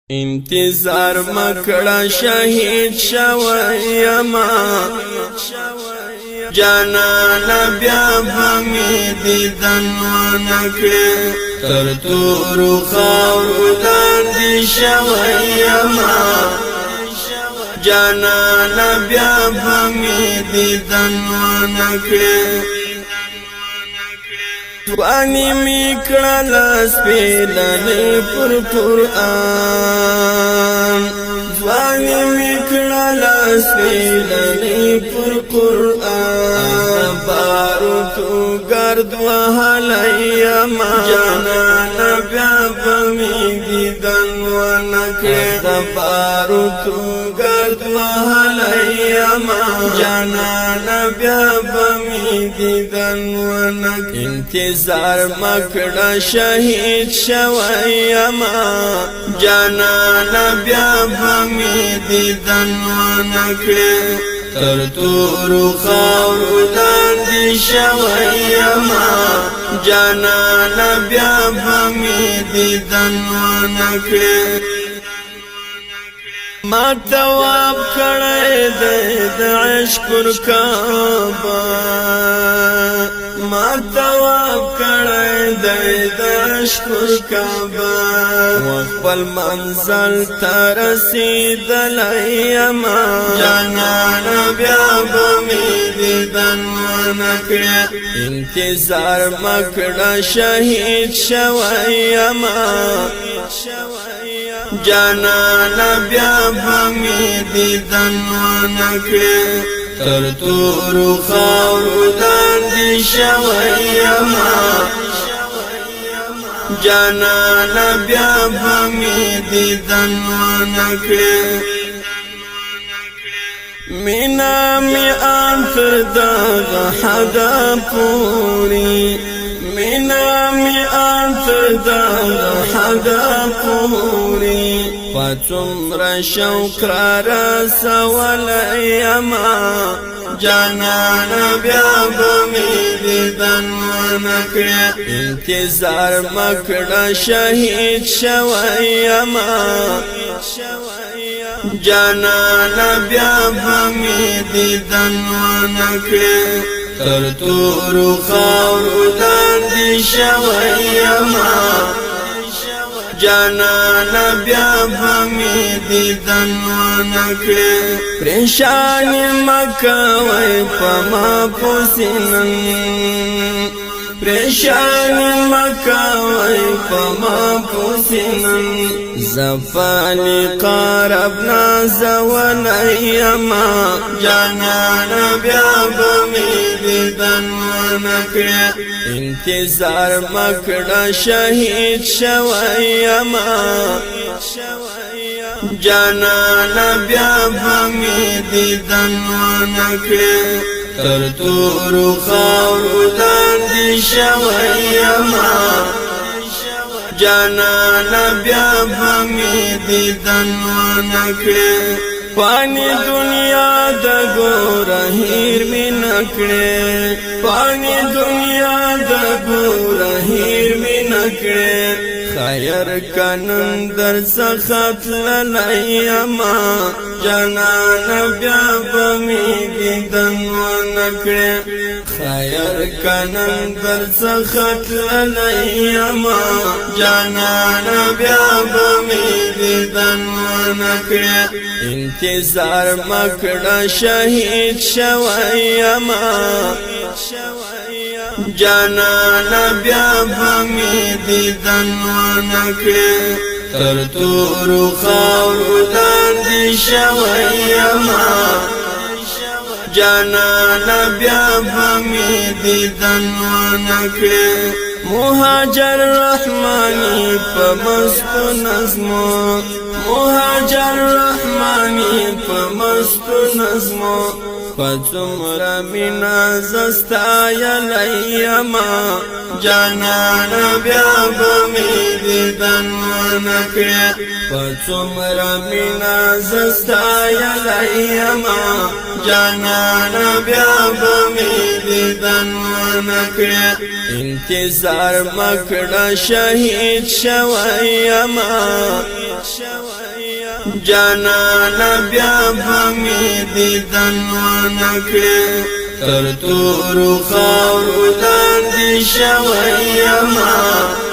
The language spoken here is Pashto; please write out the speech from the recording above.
انتظار مکڑا شهید شویما جانانا بیا بمی دیدن ونکڑی تر تورو خاورو لاندی شویما جانانا بیا بمی دیدن ونکڑی وانی میکڑا لسپیلنی پر قرآن وانی میکڑا لسپیلنی پر قرآن بارو تو گرد وحلائیما جانانا بیا بمی دیدن ونکڑی بارو تو گرد وحلائیما جانانا بیا بمی دیدن ونکڑی انتظار مکڑا شهید شویما جانانا بیا بمی دیدن ونکڑی تر تورو خاورو لاندی شویما جانانا بیا بمی دیدن ونکڑی ما تواب کڑے د عشق کعبہ ما تواب کڑے د عشق کعبہ وخپل منزل ترسیدلیما جانانا بیا بمی دیدن ونکڑی انتظار مکڑا شهید شویما جانانا بیا بمی دیدن ونکڑی تر تورو خاورو لاندی شویما جانانا بیا بمی دیدن ونکڑی مینا می آنتر داغ حدا پوری مینا می آنتر داغ حدا پوری پچمر شوق را رسولیما جانانا بیا بمی دیدن ونکڑی انتظار مکڑا شهید شویما جانانا بیا بمی دیدن ونکڑی تر تورو خاورو لاندی شویما جانانا بیا بمی دیدن ونکڑی پریشانی مکوی پما پوسینن پریشانی مکوی پما پوسینن زفالی قارب نازولیما جانانا بیا بمی دیدن ونکڑی انتظار مکڑا شهید شویما جانانا بیا بمی دیدن ونکڑی تر تورو خاورو لاندی شویما جانانا بیا بمی دیدن ونکڑی پانی دنیا د گور هیر می نکڑی پانی دنیا د گور هیر می نکڑی خیر کنن در سخت للیما جانانا بیا بمی دیدن ونکڑی خیر کنن در سخت للیما جانانا بیا بمی دیدن ونکڑی انتظار مکڑا شهید شویما جانانا بیا بمی دیدن ونکڑی تر تورو خاورو لاندی شویما جانانا بیا بمی دیدن ونکڑی مهاجر رحمانی پا مستو نظمو مهاجر رحمانی پا مستو نظمو پڅومره مینا زستایلیما جانانا بیا بمی دیدن ونکڑی پڅومره مینا زستایلیما جانانا بیا بمی دیدن ونکڑی انتظار مکڑا شهید شویما جانانا بیا بمی دیدن ونکړې تر تورو خاورو لاندې شوی یما